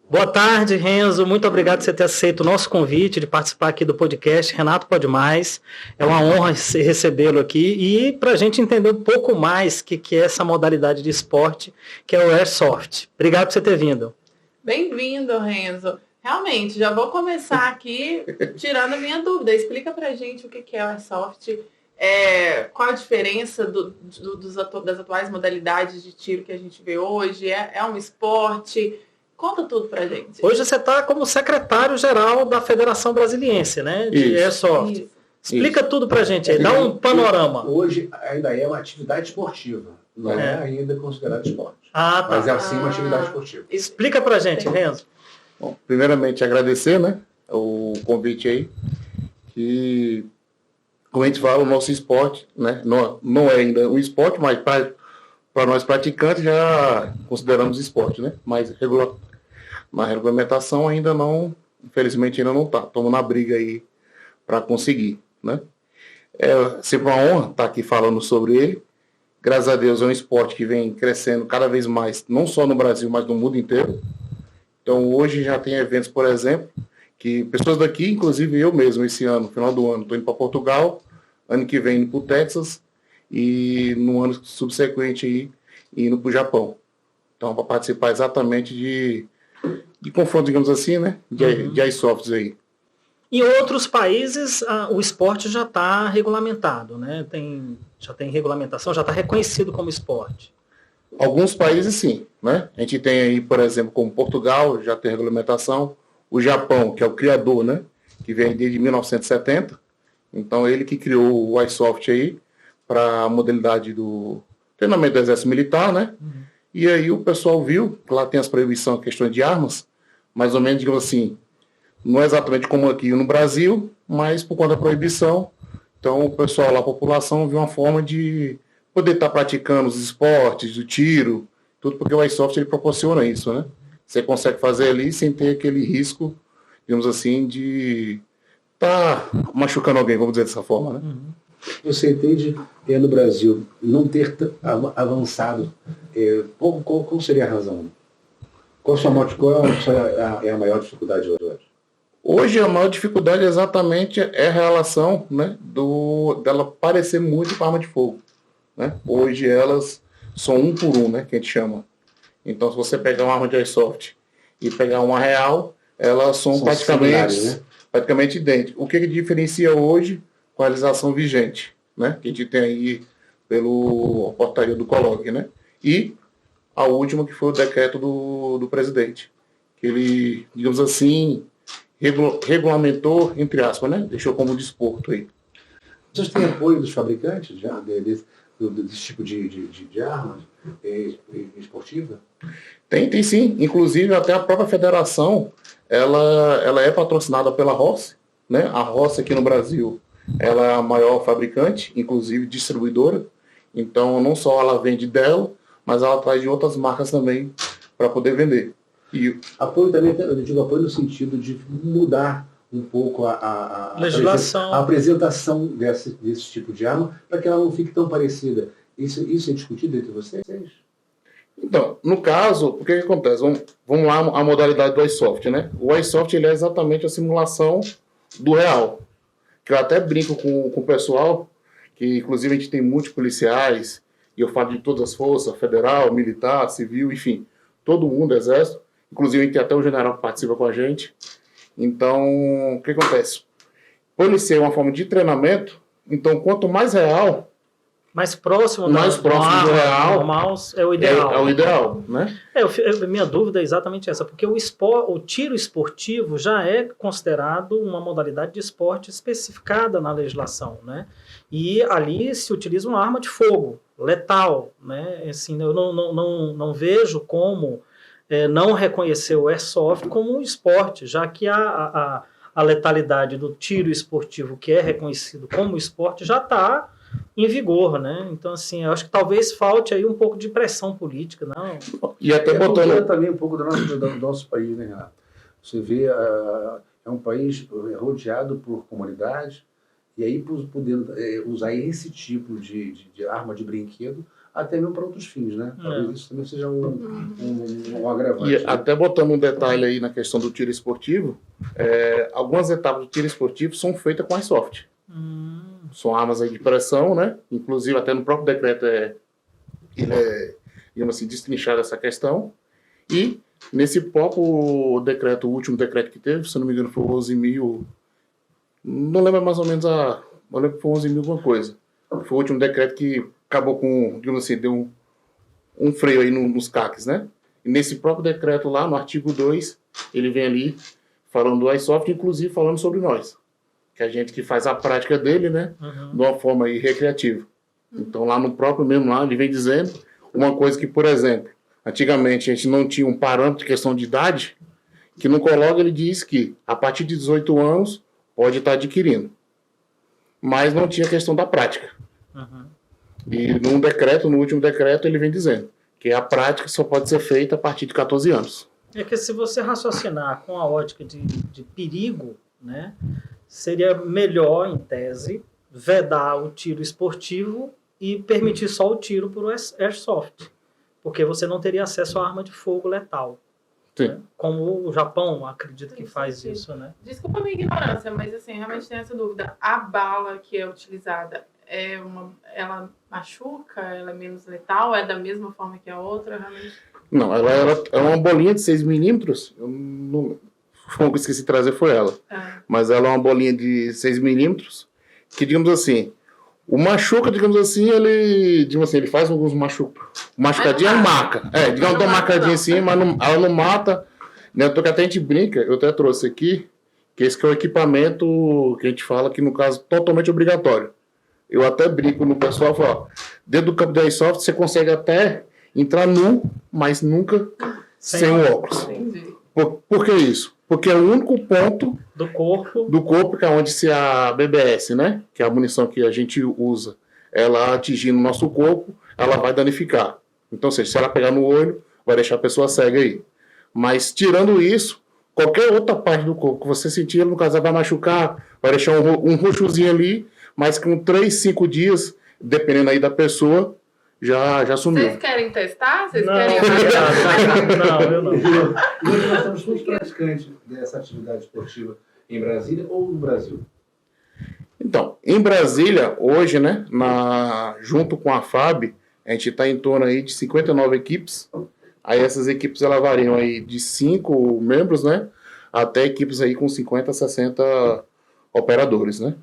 Boa tarde, Renzo. Muito obrigado por você ter aceito o nosso convite de participar aqui do podcast Renato Pode Mais. É uma honra recebê-lo aqui e para a gente entender um pouco mais o que é essa modalidade de esporte, que é o Airsoft. Obrigado por você ter vindo. Bem-vindo, Renzo. Realmente, já vou começar aqui tirando a minha dúvida. Explica pra gente o que é o Airsoft, qual a diferença das atuais modalidades de tiro que a gente vê hoje, é um esporte... Conta tudo pra gente. Hoje você está como secretário-geral da Federação Brasiliense, né? De Airsoft. Isso. Explica tudo pra gente aí, dá um panorama. Hoje ainda é uma atividade esportiva, não é ainda considerado esporte. Ah, tá. Mas é assim uma atividade esportiva. Explica pra gente, Renzo. Bom, primeiramente agradecer, né, o convite aí, que, como a gente fala, o nosso esporte, né, não é ainda um esporte, mas para nós praticantes já consideramos esporte, né, mas na regulamentação ainda não, infelizmente ainda não está. Estamos na briga aí para conseguir, né. É sempre uma honra estar aqui falando sobre ele. Graças a Deus é um esporte que vem crescendo cada vez mais, não só no Brasil, mas no mundo inteiro. Então hoje já tem eventos, por exemplo, que pessoas daqui, inclusive eu mesmo, esse ano, no final do ano, estou indo para Portugal, ano que vem indo para o Texas e no ano subsequente aí, indo para o Japão. Então para participar exatamente de confronto, digamos assim, né, de Airsoft aí. Em outros países, o esporte já está regulamentado, né? Já tem regulamentação, já está reconhecido como esporte. Alguns países sim, né? A gente tem aí, por exemplo, como Portugal, já tem regulamentação. O Japão, que é o criador, né? Que vem desde 1970. Então, ele que criou o Airsoft aí para a modalidade do treinamento do Exército Militar, né? Uhum. E aí o pessoal viu que lá tem as proibições, questões de armas, mais ou menos, digamos assim, não é exatamente como aqui no Brasil, mas por conta da proibição, então o pessoal lá, a população, viu uma forma de poder estar praticando os esportes, o tiro, tudo porque o Airsoft ele proporciona isso, né? Você consegue fazer ali sem ter aquele risco, digamos assim, de estar machucando alguém, vamos dizer dessa forma, né? Uhum. Você entende, no Brasil, não ter avançado, qual seria a razão? Qual é a maior dificuldade hoje? Hoje a maior dificuldade exatamente é a relação, né, dela parecer muito com arma de fogo. Né? Hoje elas são um por um, né, que a gente chama. Então se você pegar uma arma de Airsoft e pegar uma real, elas são praticamente idênticas. O que diferencia hoje com a legislação vigente, né, que a gente tem aí pelo portaria do COLOG, né? E a última que foi o decreto do presidente, que ele, digamos assim, regulamentou, entre aspas, né? Deixou como desporto aí. Vocês têm apoio dos fabricantes já desse tipo de arma esportiva? Tem sim. Inclusive até a própria federação, ela é patrocinada pela Rossi, né? A Rossi aqui no Brasil, ela é a maior fabricante, inclusive distribuidora. Então não só ela vende dela, mas ela traz de outras marcas também para poder vender. E apoio também, eu digo apoio no sentido de mudar um pouco a legislação, a apresentação desse tipo de arma, para que ela não fique tão parecida. Isso é discutido entre vocês? Então, no caso, o que acontece? Vamos lá a modalidade do Airsoft, né? O Airsoft ele é exatamente a simulação do real. Que eu até brinco com o pessoal, que inclusive a gente tem muitos policiais, e eu falo de todas as forças, federal, militar, civil, enfim, todo mundo, exército. Inclusive, a gente tem até um general que participa com a gente. Então, o que acontece? Por ele ser uma forma de treinamento, então, quanto mais real... Mais próximo do real... Normal, é o ideal. É o ideal, né? Minha dúvida é exatamente essa, porque o tiro esportivo já é considerado uma modalidade de esporte especificada na legislação, né? E ali se utiliza uma arma de fogo, letal, né? Assim, eu não vejo como... não reconhecer o Airsoft como um esporte, já que a letalidade do tiro esportivo, que é reconhecido como esporte, já está em vigor, né? Então, assim, eu acho que talvez falte aí um pouco de pressão política, não? E até botando também um pouco do nosso país, né, Renato? Você vê, é um país rodeado por comunidades, e aí podendo usar esse tipo de arma de brinquedo, até mesmo para outros fins, né? Talvez isso também seja um agravante. E até botando um detalhe aí na questão do tiro esportivo, algumas etapas do tiro esportivo são feitas com airsoft. São armas aí de pressão, né? Inclusive até no próprio decreto digamos assim, destrinchada essa questão. E nesse próprio decreto, o último decreto que teve, se não me engano foi 11.000, não lembro mais ou menos eu lembro que foi 11.000 alguma coisa. Foi o último decreto que acabou com, digamos assim, deu um freio aí nos CACs, né? E nesse próprio decreto lá, no artigo 2, ele vem ali falando do airsoft, inclusive falando sobre nós. Que a gente que faz a prática dele, né? De uma forma aí recreativa. Então lá no próprio mesmo lá, ele vem dizendo uma coisa que, por exemplo, antigamente a gente não tinha um parâmetro de questão de idade, que no código ele diz que a partir de 18 anos pode estar adquirindo. Mas não tinha questão da prática. E no último decreto, ele vem dizendo que a prática só pode ser feita a partir de 14 anos. É que se você raciocinar com a ótica de perigo, né, seria melhor, em tese, vedar o tiro esportivo e permitir só o tiro por airsoft. Porque você não teria acesso à arma de fogo letal. Sim. Né? Como o Japão, acredito que faz isso, né? Desculpa a minha ignorância, mas assim, realmente tenho essa dúvida. A bala que é utilizada, ela machuca? Ela é menos letal? É da mesma forma que a outra? Realmente... Não, ela é uma bolinha de 6 milímetros. Eu esqueci de trazer, foi ela. Mas ela é uma bolinha de 6 milímetros que, digamos assim, o machuca, digamos assim, ele faz alguns machucadinhos, marca. Digamos, dá uma marcadinha assim, mas ela não mata. Né? Até a gente brinca, eu até trouxe aqui, que esse que é o equipamento que a gente fala que, no caso, totalmente obrigatório. Eu até brinco no pessoal, falo, dentro do campo de airsoft você consegue até entrar nu, mas nunca sem o óculos. Entendi. Por que isso? Porque é o único ponto do corpo que é onde se a BBS, né, que é a munição que a gente usa, ela atingindo o nosso corpo, ela vai danificar. Então, ou seja, se ela pegar no olho, vai deixar a pessoa cega aí. Mas, tirando isso, qualquer outra parte do corpo que você sentir, no caso, vai machucar, vai deixar um roxozinho ali, mas com 3, 5 dias, dependendo aí da pessoa, já sumiu. Vocês querem testar? Vocês Não, querem... não, eu não. E hoje nós estamos todos praticantes dessa atividade esportiva em Brasília ou no Brasil? Então, em Brasília, hoje, né, junto com a FAB, a gente está em torno aí de 59 equipes. Aí essas equipes elas variam aí de 5 membros, né, até equipes aí com 50, 60 operadores, né.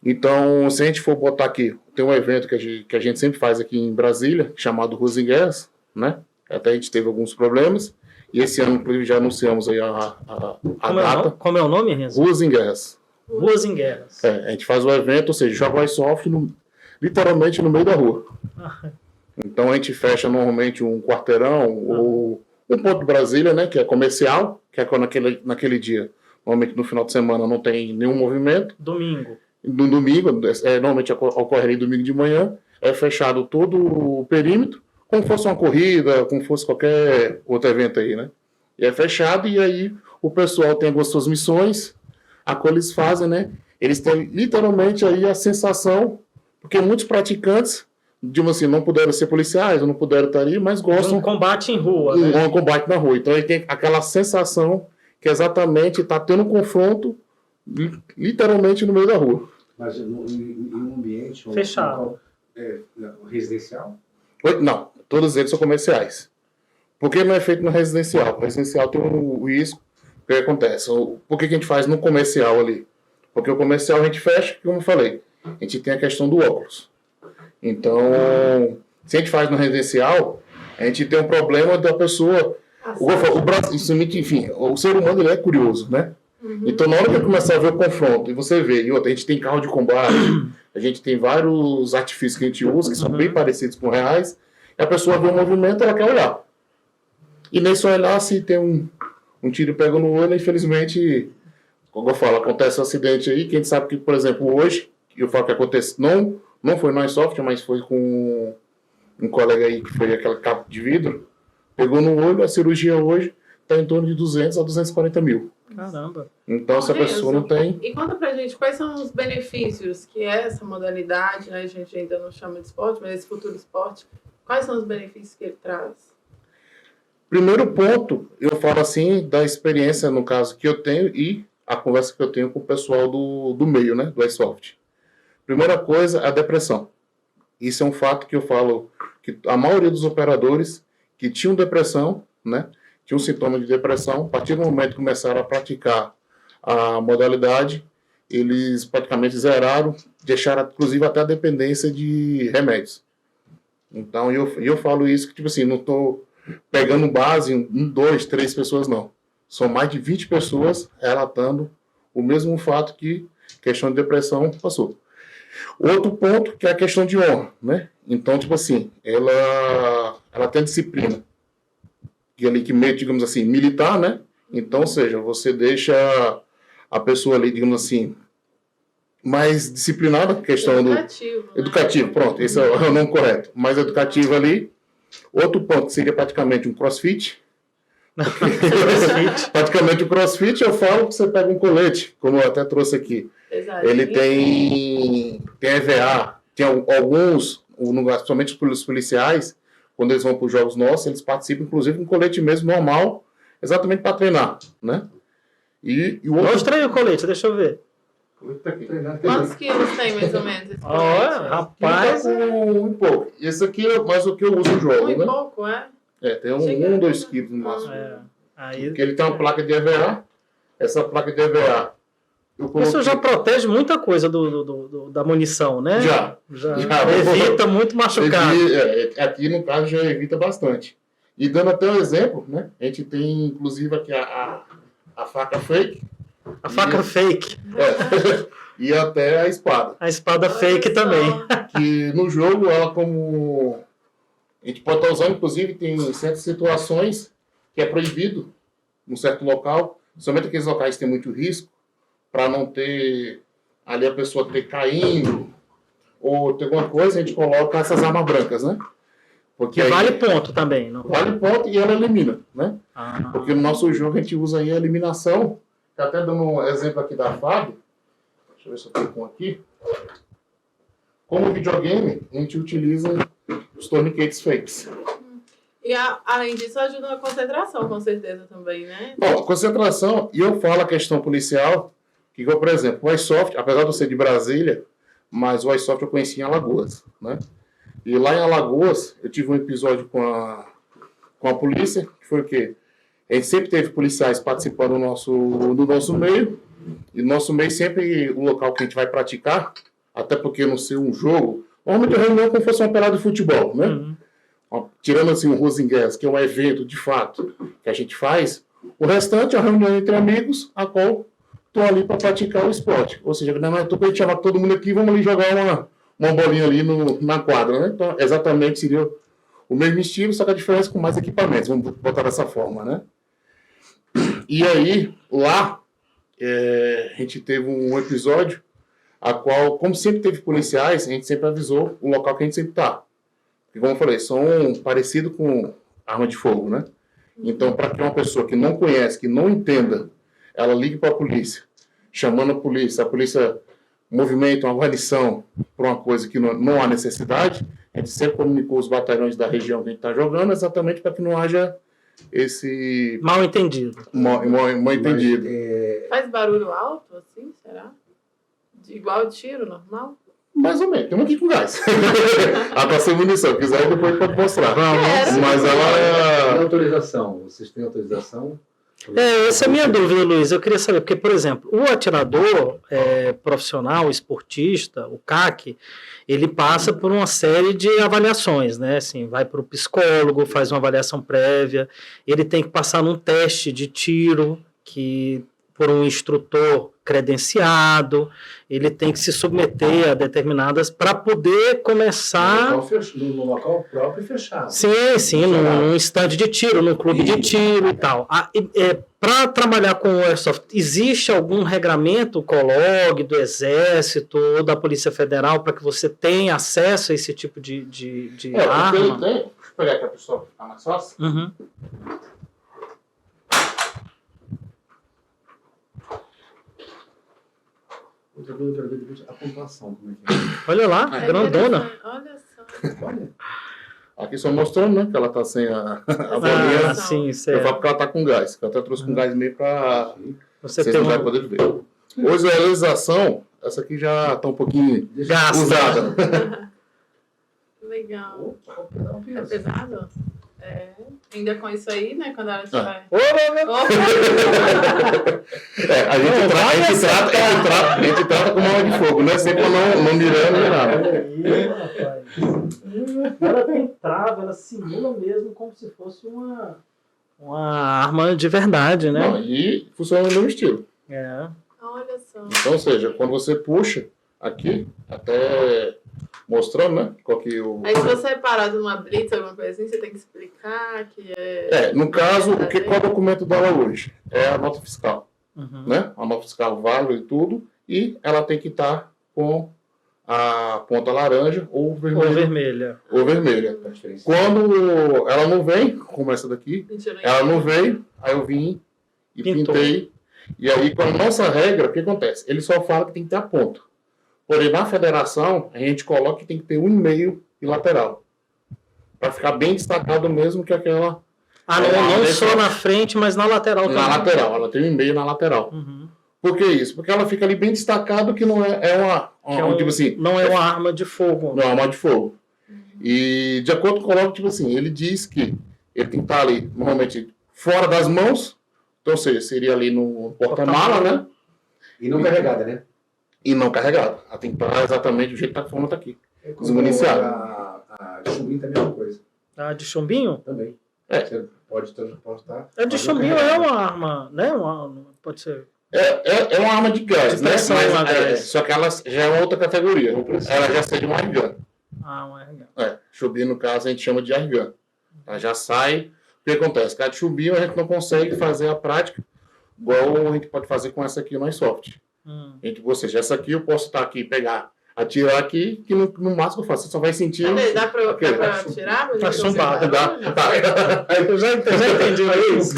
Então, se a gente for botar aqui, tem um evento que a gente sempre faz aqui em Brasília, chamado Ruas em Guerras, né? Até a gente teve alguns problemas, e esse ano, inclusive, já anunciamos aí a data. Como é o nome, Renzo? Ruas em Guerras. Ruas em Guerras. A gente faz o evento, ou seja, joga o airsoft literalmente no meio da rua. Então, a gente fecha normalmente um quarteirão ou um ponto de Brasília, né? Que é comercial, que é quando naquele dia... Normalmente no final de semana não tem nenhum movimento. Domingo. No domingo, normalmente ocorre ali domingo de manhã, é fechado todo o perímetro, como fosse uma corrida, como fosse qualquer outro evento aí, né? E é fechado e aí o pessoal tem as suas missões, a qual eles fazem, né? Eles têm literalmente aí a sensação, porque muitos praticantes, digamos assim, não puderam ser policiais, ou não puderam estar ali, mas gostam... Um combate em rua, né? Um combate na rua. Então ele tem aquela sensação que exatamente está tendo um confronto literalmente no meio da rua. Mas em um ambiente fechado, residencial? Não, todos eles são comerciais. Por que não é feito no residencial? O residencial tem o risco. O que acontece? Por que a gente faz no comercial ali? Porque o comercial a gente fecha, como eu falei, a gente tem a questão do óculos. Então, se a gente faz no residencial, a gente tem um problema da pessoa... Enfim, o ser humano ele é curioso, né? Então, na hora que começar a ver o confronto, e você vê, a gente tem carro de combate, a gente tem vários artifícios que a gente usa, que são bem parecidos com reais, e a pessoa vê o movimento, ela quer olhar. E nesse olhar, se tem um tiro pega no olho, infelizmente, como eu falo, acontece um acidente aí, que a gente sabe que, por exemplo, hoje, eu falo que acontece, não foi no airsoft, mas foi com um colega aí, que foi aquela capa de vidro, pegou no olho, a cirurgia hoje está em torno de 200 a 240 mil. Caramba. Então, se a pessoa não tem... E conta pra gente quais são os benefícios que é essa modalidade, né? A gente ainda não chama de esporte, mas esse futuro esporte, quais são os benefícios que ele traz? Primeiro ponto, eu falo assim da experiência, no caso, que eu tenho e a conversa que eu tenho com o pessoal do meio, né, do iSoft. Primeira coisa, a depressão. Isso é um fato que eu falo que a maioria dos operadores que tinham depressão, né, tinham sintoma de depressão, a partir do momento que começaram a praticar a modalidade, eles praticamente zeraram, deixaram inclusive até a dependência de remédios. Então, eu falo isso que, tipo assim, não estou pegando base em 2, 3 pessoas, não. São mais de 20 pessoas relatando o mesmo fato que questão de depressão passou. Outro ponto que é a questão de honra, né? Então, tipo assim, ela tem disciplina. Que ali que meio, digamos assim, militar, né? Então, ou seja, você deixa a pessoa ali, digamos assim, mais disciplinada, questão educativo, do... Educativo, pronto, esse é o nome correto. Mais educativo ali. Outro ponto seria praticamente um crossfit. Praticamente o crossfit, eu falo que você pega um colete, como eu até trouxe aqui. Exato. Ele tem EVA, tem alguns, principalmente os policiais, quando eles vão para os jogos nossos, eles participam inclusive com colete mesmo normal, exatamente para treinar, né? E o outro... Mostra aí o colete, deixa eu ver. Quantos quilos tem mais ou menos esse colete? Olha, rapaz. Um pouco. Esse aqui é mais o que eu uso no jogo, né? Pouco, é? Tem 2 quilos no máximo. Aí... Porque ele tem uma placa de EVA. Essa placa de EVA. Isso já protege muita coisa da munição, né? Já. Evita muito machucado. Aqui, no caso, já evita bastante. E dando até um exemplo, né? A gente tem, inclusive, aqui a faca fake. A faca fake. E até a espada. A espada fake também. Que no jogo, ela como... A gente pode estar usando, inclusive, tem certas situações que é proibido num certo local, somente aqueles locais que tem muito risco, para não ter ali a pessoa ter caindo ou ter alguma coisa, a gente coloca essas armas brancas, né? Porque aí, vale ponto também, não? Vale ponto e ela elimina, né? Porque no nosso jogo a gente usa aí a eliminação. Tá até dando um exemplo aqui da FAB. Deixa eu ver se eu tenho com aqui. Como videogame, a gente utiliza os torniquetes fakes. E além disso, ajuda na concentração, com certeza, também, né? Bom, concentração, e eu falo a questão policial, que, por exemplo, o iSoft, apesar de eu ser de Brasília, mas o iSoft eu conheci em Alagoas, né? E lá em Alagoas, eu tive um episódio com a polícia, que foi o quê? A gente sempre teve policiais participando do nosso meio, e no nosso meio sempre o local que a gente vai praticar, até porque não ser um jogo, normalmente a reunião é como se fosse uma pelada de futebol, né? Tirando assim o Rosengues, que é um evento de fato que a gente faz, o restante é a reunião entre amigos, a qual estou ali para praticar o esporte. Ou seja, não é para a gente chamar todo mundo aqui, vamos ali jogar uma bolinha ali na quadra, né? Então, exatamente seria o mesmo estilo, só que a diferença com mais equipamentos, vamos botar dessa forma, né? E aí, lá, a gente teve um episódio, a qual, como sempre teve policiais, a gente sempre avisou o local que a gente sempre está. Porque, como eu falei, são parecidos com arma de fogo, né? Então, para que uma pessoa que não conhece, que não entenda, ela ligue para a polícia, chamando a polícia movimenta uma guarnição para uma coisa que não há necessidade, a gente sempre comunicou os batalhões da região que a gente está jogando, exatamente para que não haja esse... Mal entendido. Mal entendido. Faz barulho alto, assim, será? Igual tiro normal? Mais ou menos, tem um aqui com gás. A nossa munição, quiser depois pode mostrar. Mas ela... Tem autorização, vocês têm autorização? Essa é a minha dúvida, Luiz. Eu queria saber, porque, por exemplo, o atirador profissional, esportista, o CAC, ele passa por uma série de avaliações, né? Assim, vai para o psicólogo, faz uma avaliação prévia, ele tem que passar num teste de tiro por um instrutor credenciado, ele tem que se submeter a determinadas para poder começar... No local próprio e fechado. Sim, num estande de tiro, num clube de tiro e tal. Para trabalhar com o Airsoft, existe algum regramento, o COLOG, do Exército ou da Polícia Federal, para que você tenha acesso a esse tipo de arma? Deixa eu pegar aqui a pessoa, ficar mais fácil. Uhum. Outra coisa que eu quero ver depois, a pontuação, como é que é. Olha lá, É grandona. interessante. Olha só. Olha, Aqui só mostrando, né, que ela tá sem a bolinha. Ah, sim, Eu certo. falo porque ela tá com gás. Eu até trouxe com gás meio pra Você vocês tem não já uma... poder ver. Hoje a realização, essa aqui já tá um pouquinho usada. Legal. Opa, É pesado? É. Ainda com isso aí, né? Quando ela estiver. Ô, Opa! A gente trata com mão de fogo, né? Sempre não mirando nem nada. Olha aí, rapaz. Ela tem trava, ela simula mesmo como se fosse uma arma de verdade, né? Não, e funciona no mesmo estilo. É. Olha só. Então, ou seja, quando você puxa aqui, até mostrando, né? Qual que o... Aí se você parar de uma blitz, alguma coisa assim, você tem que explicar que é. no caso, qual é o documento dela hoje? É a nota fiscal, Uhum. né? A nota fiscal válida e tudo, e ela tem que estar com a ponta laranja ou Ou vermelha. vermelha. Ou vermelha. a diferença. Quando ela não vem, como essa daqui, Mentira, ela não veio, aí eu vim e Pintou. pintei. E aí, com a nossa regra, o que acontece? Ele só fala que tem que ter a ponta. Porém, na federação, a gente coloca que tem que ter 1,5 de lateral. Para ficar bem destacado mesmo que aquela... Ah, não só na frente, mas na lateral também. Na lateral, ela tem 1,5 na lateral. Uhum. Por que isso? Porque ela fica ali bem destacado que não é uma tipo assim, Não é uma arma de fogo. não é uma arma de fogo. E de acordo com o código, tipo assim, ele diz que ele tem que estar ali, normalmente, fora das mãos, então, ou seja, seria ali no porta-mala, né? E não carregada, né? E não carregado. Ela tem que estar exatamente do jeito que a forma está aqui. É como Desmuniciado. A chumbinho também é a mesma coisa. A de chumbinho? Também. É. Você pode transportar. A de mas não chumbinho é carregada. uma arma, né? Pode ser. É uma arma de gás, De né? pressão, Mas, a gás. só que ela já é uma outra categoria. Ela já sai de um airgun. Ah, uma arma. Chubinho, no caso, a gente chama de airgun. Ela já sai. O que acontece? Com a de chubinho, a gente não consegue fazer a prática igual a gente pode fazer com essa aqui no iSoft. Ou seja, essa aqui eu posso estar aqui, pegar, atirar aqui, que no máximo eu faço. Você só vai sentir. Cadê? Dá pra Ok. tirar? Tá chumbado, Dá. Tá. Eu já entendi isso.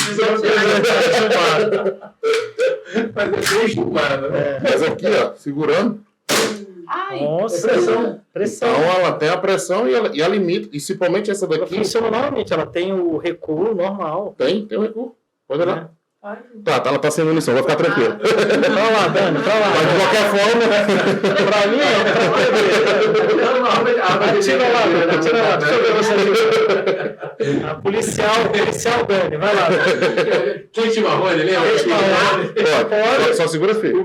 Mas é bem chumbado, né? Mas aqui, ó, segurando. Ai, Nossa, Pressão. pressão. Então ela tem a pressão e ela limita. E principalmente essa Ela daqui. funciona normalmente, ela tem o recuo normal. Tem um recuo. Pode olhar. olha. Tá, ela tá sem munição, vai ficar tranquilo. Pra lá, Dani, pra lá. Mas de qualquer forma. Pra mim, atira lá, Dani, atira lá. Deixa eu ver você. A policial Dani, vai lá. Quente marrone, lembra? Quente marrone. Ó, só segura firme.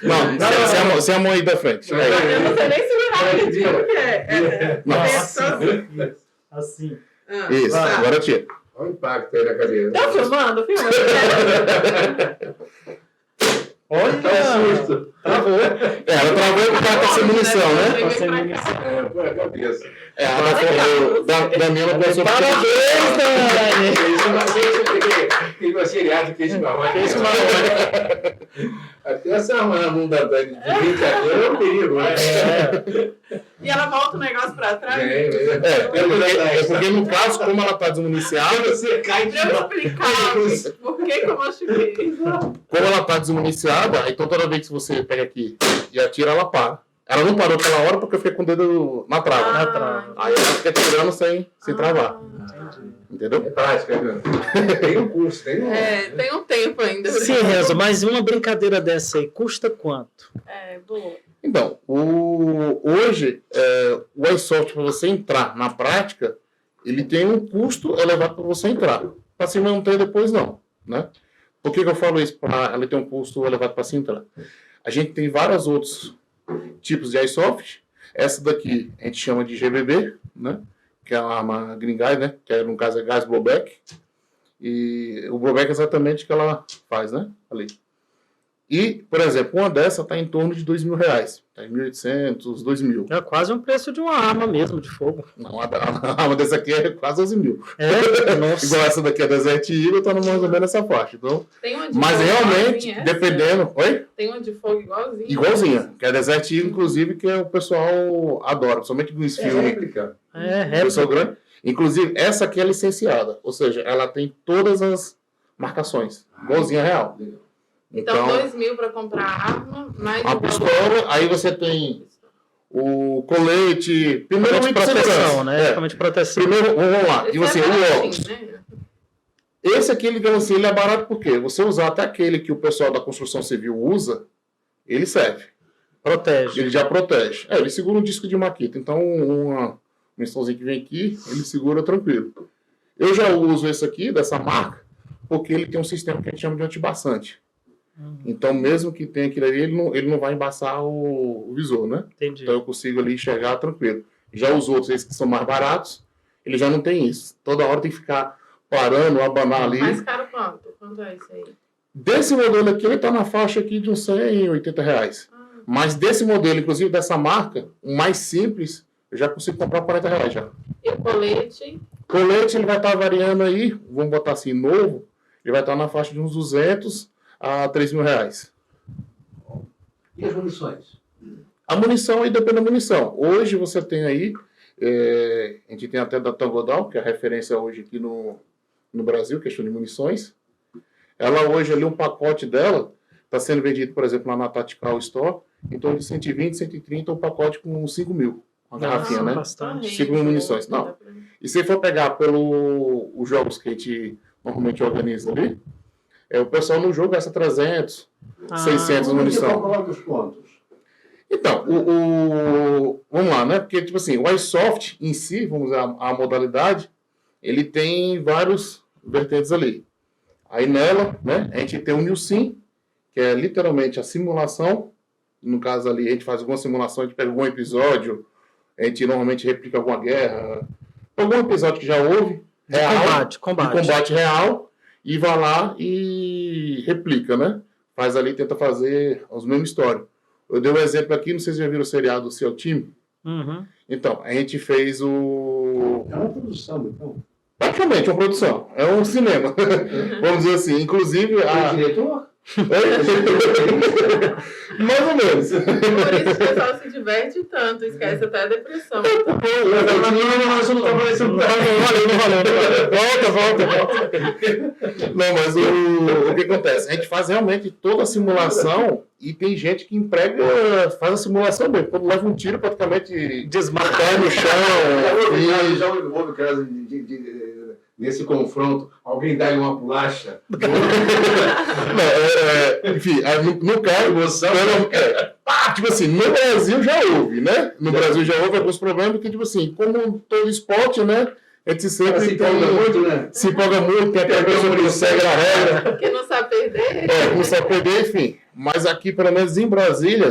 Não, sem a mão aí da frente. Eu não sei nem segurar aqui, porque Nossa. Assim. Isso, Tá. agora tira. Olha o impacto aí na cabeça. Tá filmando? Filmando. Olha, susto. travou. Ela travou porque ela tá sem munição, né? Vem Sem pra cá. munição. Põe a cabeça. Da minha ela começou a Parabéns, Dani. Tem uma seriado quente marrone. Quente marrone. Até essa arma na mão da Dani de brincadeira é um perigo, né? E ela volta o negócio pra trás. É porque no caso, como ela tá desmuniciada, Você cai de Pra eu explicar por que que eu machuquei. como ela tá desmuniciada, então toda vez que você pega aqui e atira, ela para. Ela não parou aquela hora porque eu fiquei com o dedo na trava. Na trava. Aí ela fica tirando sem travar. Entendi. Entendeu? É prática, viu? Tem um curso, tem um. Tem um tempo ainda. Sim, Renzo, mas uma brincadeira dessa aí custa quanto? Boa. Então, hoje, o iSoft, para você entrar na prática, ele tem um custo elevado para você entrar. Para se manter depois, não. Né? Por que eu falo isso? Para ele ter um custo elevado para se entrar. A gente tem vários outros tipos de iSoft. Essa daqui a gente chama de GBB, né? Que é uma arma Green Guy, né? Que no caso é gás blowback. E o blowback é exatamente o que ela faz, né? Ali. E, por exemplo, uma dessa está em torno de R$2.000. Está em 1.800, 2.000. É quase um preço de uma arma mesmo de fogo. Não, a arma dessa aqui é quase 11.000. Nossa. Igual essa daqui, a Desert Eagle, está mais ou menos nessa faixa. Então, Tem uma de mas fogo realmente, igualzinha essa? dependendo... Oi? Tem uma de fogo igualzinha. Igualzinha. Que é a Desert Eagle, inclusive, que o pessoal adora. Principalmente nos É filmes. réplica. Pessoal grande. Inclusive, essa aqui é licenciada. Ou seja, ela tem todas as marcações. Igualzinha real. Legal. Então 2.000 para comprar a arma, mais a pistola, aí você tem o colete, primeiro de proteção, né? Equipamento de proteção. Primeiro, vamos lá. E você, o óculos. Né? Esse aqui, digamos assim, ele é barato porque você usar até aquele que o pessoal da construção civil usa, ele serve. Protege. Ele já protege. Ele segura um disco de maquita. Então, uma missãozinha que vem aqui, ele segura tranquilo. Eu já uso esse aqui, dessa marca, porque ele tem um sistema que a gente chama de antibaçante. Então, mesmo que tenha aquilo ali, ele não vai embaçar o visor, né? Entendi. Então, eu consigo ali enxergar tranquilo. Já os outros, esses que são mais baratos, ele já não tem isso. Toda hora tem que ficar parando, abanar ali. Mais caro quanto? Quanto é isso aí? Desse modelo aqui, ele está na faixa aqui de uns R$180. Mas desse modelo, inclusive dessa marca, o mais simples, eu já consigo comprar R$40 já. E o colete? Colete, ele vai estar variando aí, vamos botar assim, novo, ele vai estar na faixa de uns R$200 a R$3.000. E as munições? A munição aí depende da munição. Hoje você tem aí, a gente tem até da Tangodal, que é a referência hoje aqui no Brasil, questão de munições. Ela hoje ali, um pacote dela, está sendo vendido, por exemplo, lá na Tactical Store, em torno de 120, 130, um pacote com 5.000. Uma garrafinha, né? Bastante. 5.000 munições. Não. E se for pegar os jogos que a gente normalmente organiza ali, o pessoal no jogo gasta 300, 600 munição. Coloca os pontos. Então, vamos lá, né? Porque, tipo assim, o iSoft em si, vamos usar a modalidade, ele tem vários vertentes ali. Aí nela, né, a gente tem o MilSim, que é literalmente a simulação. No caso ali, a gente faz alguma simulação, a gente pega algum episódio, a gente normalmente replica alguma guerra, algum episódio que já houve, real, combate real, e vai lá e replica, né? Faz ali, tenta fazer os mesmos histórias. Eu dei um exemplo aqui, não sei se já viram o seriado do Seu Time. Uhum. Então, a gente fez o... É uma produção, então. Praticamente uma produção. É um cinema. Vamos dizer assim. Inclusive... O diretor? Mais ou menos. Por isso que o pessoal se diverte tanto, esquece até a depressão. Não, isso não tá parecendo. Não valeu. Volta. Não, mas o que acontece? A gente faz realmente toda a simulação e tem gente que faz a simulação mesmo. Quando leva um tiro, praticamente desmaia no chão. Já houve o caso nesse confronto, alguém dá uma bolacha. Enfim, no caso, tipo assim, no Brasil já houve, né? No Brasil já houve alguns problemas, porque, tipo assim, como todo esporte, né? A gente sempre se empolga muito, né? Se empolga muito, tem até a pessoa que não segue a regra. Porque não sabe perder. Não sabe perder, enfim. Mas aqui, pelo menos em Brasília,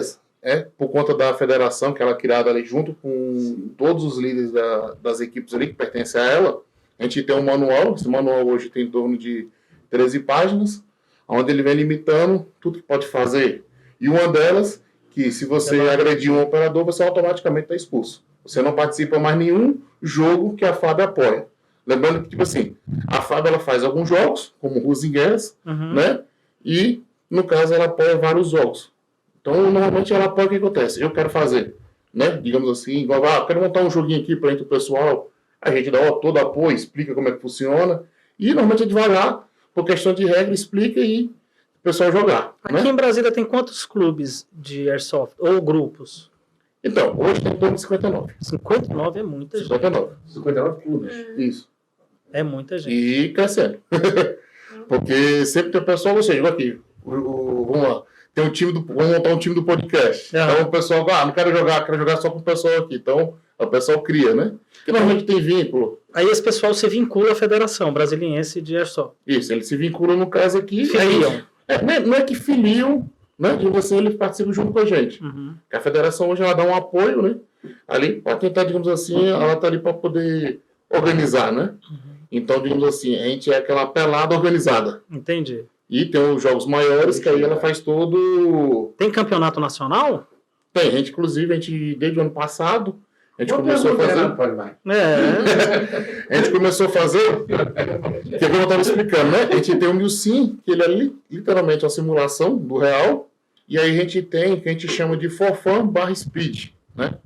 por conta da federação, que ela é criada ali junto com todos os líderes das equipes ali que pertencem a ela, a gente tem um manual. Esse manual hoje tem em torno de 13 páginas, onde ele vem limitando tudo que pode fazer. E uma delas, que se você agredir um operador, você automaticamente está expulso. Você não participa mais nenhum jogo que a FAB apoia. Lembrando que, tipo assim, a FAB ela faz alguns jogos, como Ruas em Guerras, né? E, no caso, ela apoia vários jogos. Então, normalmente, ela apoia o que acontece. Eu quero fazer, né? Digamos assim, igual, eu quero montar um joguinho aqui para o pessoal. A gente dá todo apoio, explica como é que funciona. E, normalmente, a gente vai lá, por questão de regra, explica e o pessoal jogar. Aqui em Brasília tem quantos clubes de Airsoft? Ou grupos? Então, hoje tem em torno de 59. 59 é muita gente. 59 clubes. Isso. É muita gente. E crescendo. Porque sempre tem o pessoal, ou seja, aqui, vamos lá, tem vamos montar um time do podcast. Então o pessoal, não quero jogar só com o pessoal aqui. Então, o pessoal cria, né? Porque normalmente tem vínculo. Aí esse pessoal se vincula à Federação Brasiliense de Airsoft. Isso, eles se vinculam no caso aqui. Filiam. Não é que filiam, né? E você, ele participa junto com a gente. A federação hoje ela dá um apoio, né? Ali para tentar, digamos assim, ela está ali para poder organizar, né? Então, digamos assim, a gente é aquela pelada organizada. Entendi. E tem os jogos maiores, que aí ela faz todo... Tem campeonato nacional? Tem, inclusive, desde o ano passado, a gente começou a fazer... A gente começou a fazer... Que é como eu estava explicando, né? A gente tem o MilSim, que ele é literalmente uma simulação do real, e aí a gente tem o que a gente chama de For Fun / Speed, né?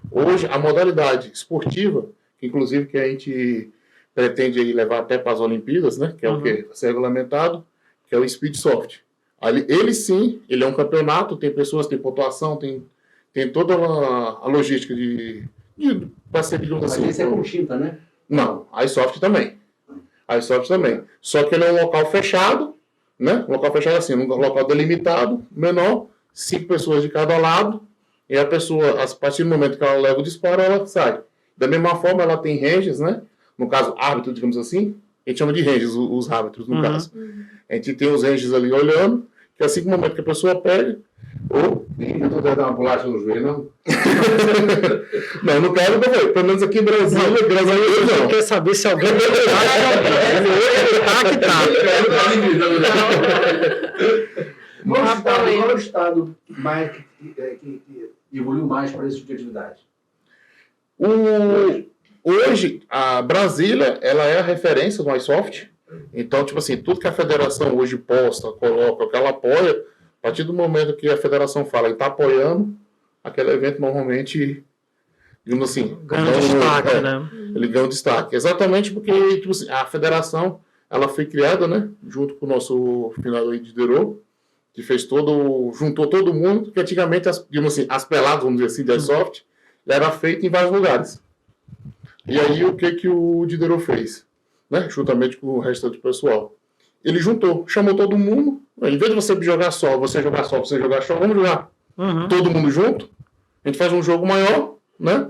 Hoje, a modalidade esportiva, que inclusive que a gente pretende aí levar até para as Olimpíadas, né? Que é o que? Vai ser regulamentado, que é o Speed Soft, Ali, ele sim, ele é um campeonato, tem pessoas, tem pontuação, tem toda a logística para ser, digamos Mas assim. esse é com tinta, né? Não, a iSoft também. A iSoft também. Só que ele é um local fechado, né? Um local fechado assim, um local delimitado, menor, 5 pessoas de cada lado, e a pessoa, a partir do momento que ela leva o disparo, ela sai. Da mesma forma, ela tem ranges, né? No caso, árbitro, digamos assim, a gente chama de ranges, os árbitros, no caso. A gente tem os ranges ali olhando, que assim que o momento que a pessoa pega, ou... Eu tô dando uma bolacha no joelho, não? Não, no caso, não foi. Pelo menos aqui em Brasília, graças a Deus, não. Quer saber se alguém Qual é o estado mais que evoluiu mais para esse tipo de atividade? Hoje, a Brasília, ela é a referência do iSoft. Então, tipo assim, tudo que a federação hoje posta, coloca, que ela apoia, a partir do momento que a federação fala e está apoiando, aquele evento normalmente, digamos assim... ganha destaque, né? Ele ganha um destaque. Exatamente porque, tipo assim, a federação, ela foi criada, né, junto com o nosso final aí de Diderot, que fez juntou todo mundo, que antigamente, digamos assim, as peladas, vamos dizer assim, de iSoft, era feito em vários lugares. E aí, o que o Diderot fez? Né? Juntamente com o restante do pessoal. Ele chamou todo mundo, em vez de você jogar só, você jogar só, vamos jogar todo mundo junto, a gente faz um jogo maior, né?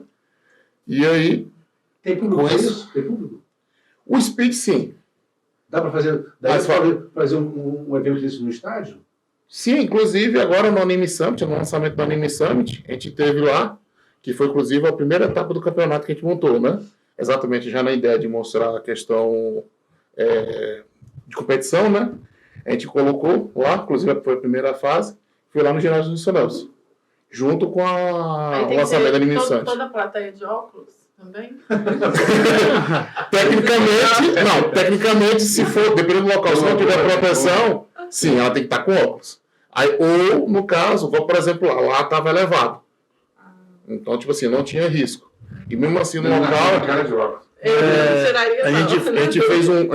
E aí... Tem público isso? Tem público? O Speed, sim. Dá para fazer um evento desse no estádio? Sim, inclusive agora no Anime Summit, no lançamento do Anime Summit, a gente teve lá, que foi inclusive a primeira etapa do campeonato que a gente montou, né? Exatamente já na ideia de mostrar a questão de competição, né? A gente colocou lá, inclusive foi a primeira fase, foi lá no ginásio do Nelson, junto com o lançamento da Anime Summit. Toda a plateia de óculos também? Tecnicamente, se for, dependendo do local, se não tiver proteção, sim, ela tem que estar com óculos. Aí, ou, no caso, por exemplo, lá estava elevado. Então, tipo assim, não tinha risco. E mesmo assim, no local... Cara de óculos. A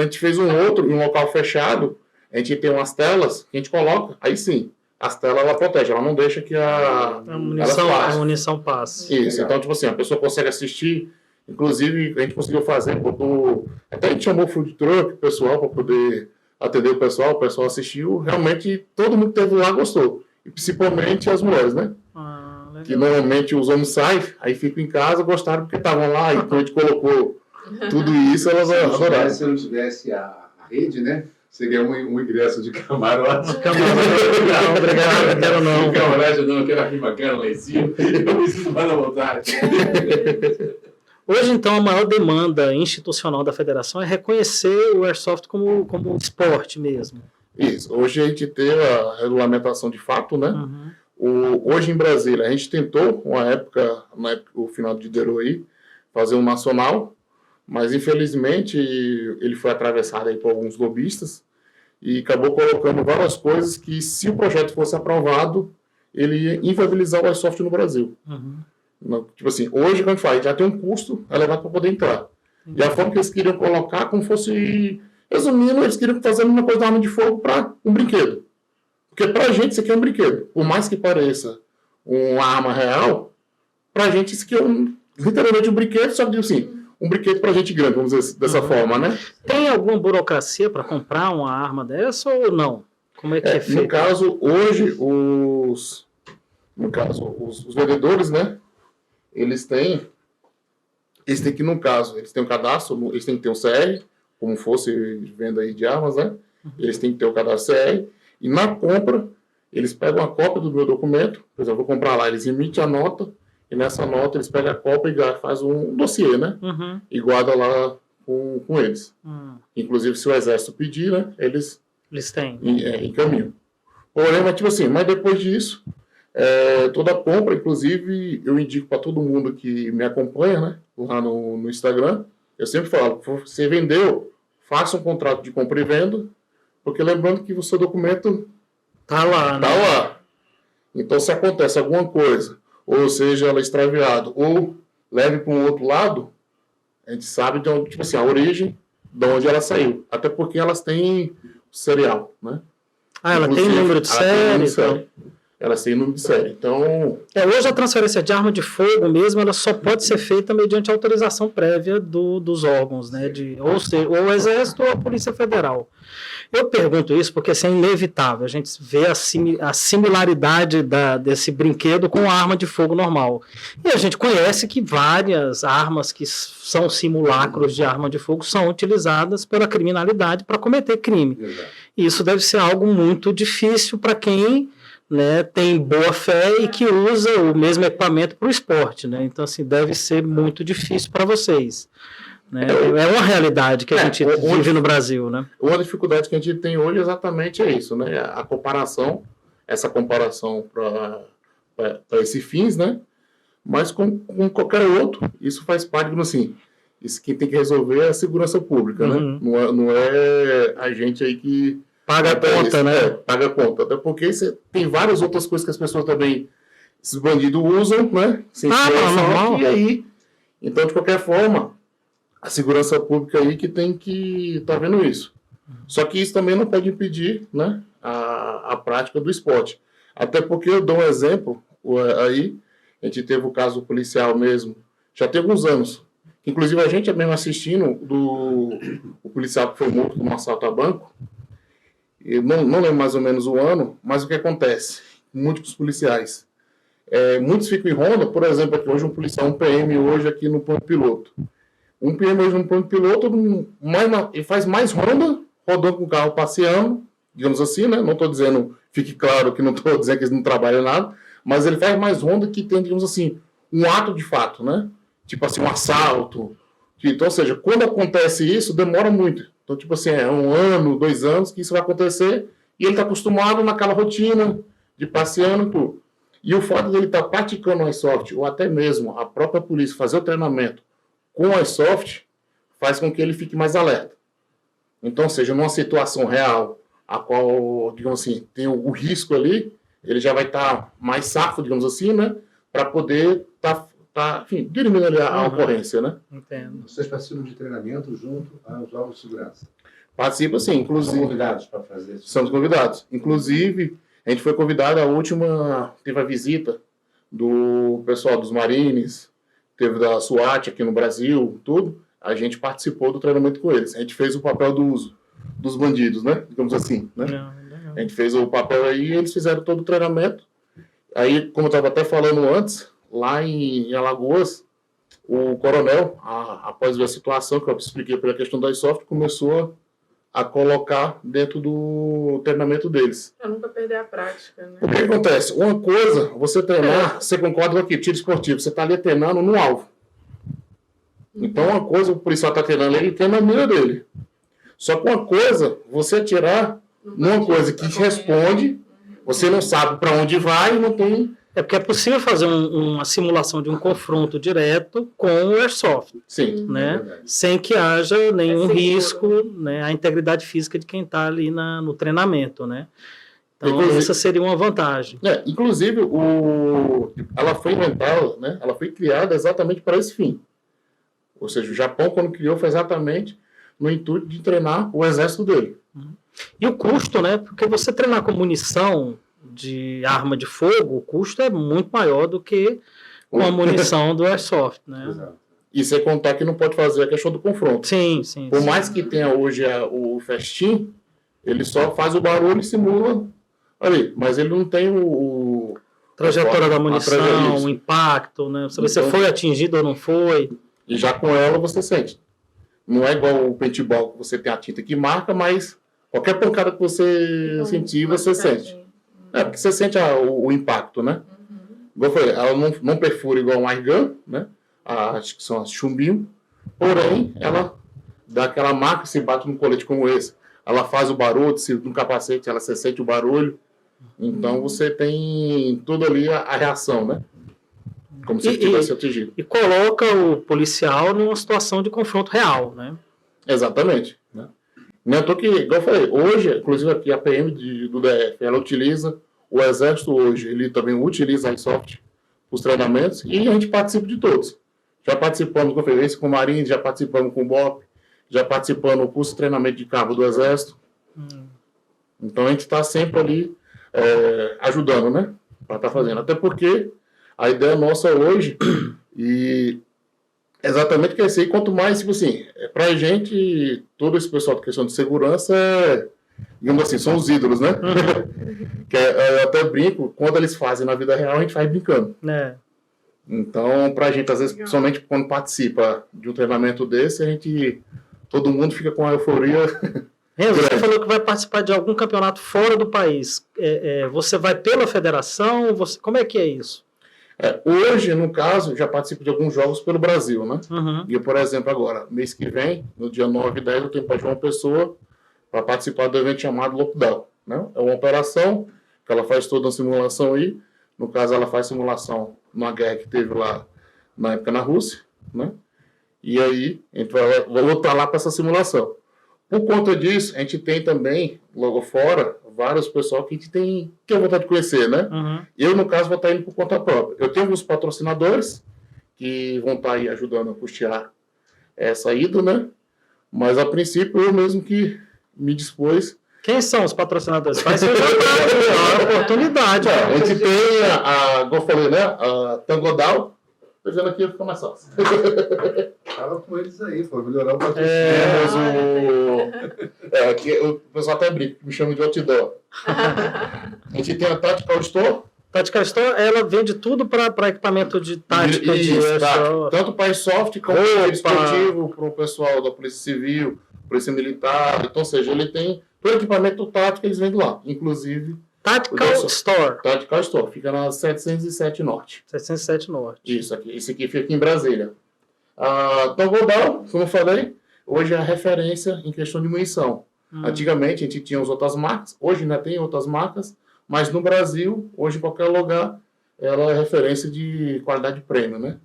gente fez um outro, em um local fechado, a gente tem umas telas que a gente coloca, aí sim, as telas ela protege, ela não deixa que a munição passe. Isso, então, tipo assim, a pessoa consegue assistir, inclusive, a gente conseguiu fazer, até a gente chamou o food truck, o pessoal, para poder atender o pessoal assistiu, realmente todo mundo que esteve lá gostou, e principalmente as mulheres, né? Que normalmente os homens saem, aí ficam em casa, gostaram porque estavam lá, e quando a gente colocou tudo isso, elas adoraram. Se não tivesse a rede, né? Seria um ingresso de camarote. Não, obrigado, quero não. Camarote não, eu quero aqui bacana lá em cima. Eu me sinto mais à vontade. Hoje, então, a maior demanda institucional da federação é reconhecer o Airsoft como esporte mesmo. Isso. Hoje a gente tem a regulamentação de fato, né? Hoje em Brasília, a gente tentou, o final de Diderot aí, fazer um nacional, mas infelizmente ele foi atravessado aí por alguns lobistas e acabou colocando várias coisas que, se o projeto fosse aprovado, ele ia inviabilizar o Airsoft no Brasil. Tipo assim, hoje, quando faz, já tem um custo elevado para poder entrar. E a forma que eles queriam colocar, como fosse... Resumindo, eles queriam fazer a mesma coisa da arma de fogo para um brinquedo. Porque pra gente isso aqui é um brinquedo. Por mais que pareça uma arma real, pra gente isso aqui é literalmente um brinquedo, só que assim, um brinquedo pra gente grande, vamos dizer dessa forma, né? Tem alguma burocracia para comprar uma arma dessa ou não? Como é que é feito? No caso, hoje, os vendedores, né? Eles têm que, no caso, eles têm um cadastro, eles têm que ter um CR, como fosse venda aí de armas, né? Eles têm que ter o cadastro CR. E na compra, eles pegam a cópia do meu documento, por exemplo, eu vou comprar lá, eles emitem a nota, e nessa nota eles pegam a cópia e fazem um dossiê, né? E guardam lá com eles. Inclusive, se o exército pedir, né? Eles têm. Encaminham. Porém, mas tipo assim, mas depois disso, toda a compra, inclusive, eu indico para todo mundo que me acompanha, né? Lá no Instagram, eu sempre falo, você vendeu, faça um contrato de compra e venda, porque lembrando que o seu documento tá lá, né? Lá. Então, se acontece alguma coisa, ou seja, ela extraviado, ou leve para um outro lado, a gente sabe de onde, tipo assim, a origem de onde ela saiu. Até porque elas têm serial, né? Ah, ela tem Inclusive, número de ela tem número série, de série. então. Ela tem número de série. Então, Hoje a transferência de arma de fogo mesmo, ela só pode ser feita mediante autorização prévia dos órgãos, né? Ou seja, ou o Exército ou a Polícia Federal. Eu pergunto isso porque assim, é inevitável. A gente vê a similaridade desse brinquedo com a arma de fogo normal. E a gente conhece que várias armas que são simulacros de arma de fogo são utilizadas pela criminalidade para cometer crime. Exato. E isso deve ser algo muito difícil para quem, né, tem boa fé e que usa o mesmo equipamento para o esporte, né? Então, assim, deve ser muito difícil para vocês. Né? É uma realidade que a gente vive no Brasil, né? uma dificuldade que a gente tem hoje exatamente é isso, né? Essa comparação para esses fins, né? Mas com qualquer outro, isso faz parte, digamos assim, isso quem tem que resolver é a segurança pública, né? Não é a gente aí que paga a conta, né? Paga a conta. Até porque tem várias outras coisas que as pessoas também, esses bandidos usam, né? Sem normal. E aí, então, de qualquer forma, a segurança pública aí que tem que estar vendo isso. Só que isso também não pode impedir, né, a prática do esporte. Até porque eu dou um exemplo aí, a gente teve o caso policial mesmo, já tem alguns anos. Inclusive a gente é mesmo assistindo o policial que foi morto num assalto a banco. Eu não lembro mais ou menos o ano, mas o que acontece? Muitos policiais. Muitos ficam em ronda, por exemplo, aqui hoje um policial, um PM hoje aqui no ponto piloto. Um PM hoje no ponto piloto ele faz mais ronda, rodando com o carro passeando, digamos assim, né? Não estou dizendo, fique claro que não estou dizendo que eles não trabalham nada, mas ele faz mais ronda que tem, digamos assim, um ato de fato, né? Tipo assim, um assalto. Então, ou seja, quando acontece isso, demora muito. Então, tipo assim, é 1 ano, 2 anos que isso vai acontecer e ele está acostumado naquela rotina de passeando tudo. E o fato dele estar praticando o airsoft, ou até mesmo a própria polícia fazer o treinamento com o airsoft, faz com que ele fique mais alerta. Então, ou seja, numa situação real, a qual, digamos assim, tem o risco ali, ele já vai estar mais safo, digamos assim, né? Para poder enfim, diminuindo ali a ocorrência, né? Entendo. Vocês participam de treinamento junto aos órgãos de segurança? Participa, sim, inclusive. São convidados para fazer isso? Somos convidados. Inclusive, a gente foi convidado, teve a visita do pessoal dos Marines, teve da SWAT aqui no Brasil, tudo. A gente participou do treinamento com eles. A gente fez o papel dos bandidos, né? Digamos assim, né? Não. A gente fez o papel aí e eles fizeram todo o treinamento. Aí, como eu estava até falando antes, lá em Alagoas, o coronel, após ver a situação que eu expliquei pela questão da airsoft, começou a colocar dentro do treinamento deles. Eu nunca perder a prática, né? O que acontece? Uma coisa, você treinar, você concorda com aqui, tiro esportivo, você está ali treinando no alvo. Então, uma coisa, o policial está treinando, ele treina a mira dele. Só que uma coisa, você atirar numa coisa que responde, você não sabe para onde vai, não tem... É porque é possível fazer uma simulação de um confronto direto com o airsoft, Sim. né? Sem que haja nenhum seguro. risco, né, à integridade física de quem está ali no treinamento, né? Então, Inclusive, essa seria uma vantagem. Inclusive, ela foi inventada, né? Ela foi criada exatamente para esse fim. Ou seja, o Japão, quando criou, foi exatamente no intuito de treinar o exército dele. E o custo, né? Porque você treinar com munição de arma de fogo, o custo é muito maior do que com a munição do airsoft, né? Exato. E sem contar que não pode fazer a questão do confronto. Sim. Por mais que tenha hoje o festim, ele só faz o barulho e simula ali. Mas ele não tem Trajetória da munição, isso. o impacto, né? Se você Então, foi atingido ou não foi. E já com ela você sente. Não é igual o paintball, que você tem a tinta que marca, mas qualquer pancada que você sentir, você sente. Porque você sente o impacto, né? Igual eu falei, ela não perfura igual um airgun, né? Acho que são as chumbinho. Porém, ela dá aquela marca, se bate num colete como esse. Ela faz o barulho, se no capacete você sente o barulho. Então você tem tudo ali a reação, né? Como se ele tivesse atingido. E coloca o policial numa situação de confronto real, né? Exatamente. Né? Não é que, igual eu falei, hoje, inclusive aqui a PM do DF, ela utiliza, o Exército hoje, ele também utiliza a airsoft os treinamentos e a gente participa de todos. Já participamos com a conferência com o Marines, já participamos com o BOP, já participamos do curso de treinamento de cabo do Exército. Então a gente está sempre ali ajudando, né? Para estar fazendo. Até porque a ideia nossa hoje, e exatamente que é isso aí, quanto mais, tipo assim, para a gente, todo esse pessoal de questão de segurança, digamos assim, são os ídolos, né? Que eu até brinco, quando eles fazem na vida real, a gente faz brincando. Então, pra gente, às vezes, principalmente quando participa de um treinamento desse, todo mundo fica com a euforia. Renzo, você falou que vai participar de algum campeonato fora do país. Você vai pela federação? Como é que é isso? Hoje, no caso, já participo de alguns jogos pelo Brasil, né? Uhum. E, por exemplo, agora, mês que vem, no dia 9 e 10, eu tenho para João Pessoa para participar do evento chamado Lockdown, né? É uma operação que ela faz toda uma simulação aí. No caso, ela faz simulação numa guerra que teve lá na época na Rússia, né? E aí, a gente vai lutar lá para essa simulação. Por conta disso, a gente tem também, logo fora, vários pessoal que a gente tem vontade de conhecer, né? Uhum. Eu, no caso, vou estar indo por conta própria. Eu tenho alguns patrocinadores que vão estar aí ajudando a custear essa ida, né? Mas, a princípio, eu mesmo que me dispôs. Quem são os patrocinadores? Faz seu a oportunidade. A gente tem, como eu falei, né? A Tangodal. Tô vendo aqui, fica mais fácil. Fala com eles aí, pô, melhorar o patrocínio. Aqui, o pessoal até brinca, me chama de outdoor. A gente tem a Tactical Store. Tactical Store, ela vende tudo para equipamento de tática. Tanto para airsoft como para esportivo, para o pessoal da Polícia Civil, Polícia Militar. Então, ou seja, ele tem todo equipamento tático, eles vendem lá. Inclusive... Tactical Store. Tactical Store, fica na 707 Norte. 707 Norte. Isso aqui. Esse aqui fica em Brasília. A Tangodal, como eu falei, hoje é a referência em questão de munição. Antigamente a gente tinha as outras marcas, hoje ainda tem outras marcas, mas no Brasil, hoje em qualquer lugar, ela é referência de qualidade de prêmio, né?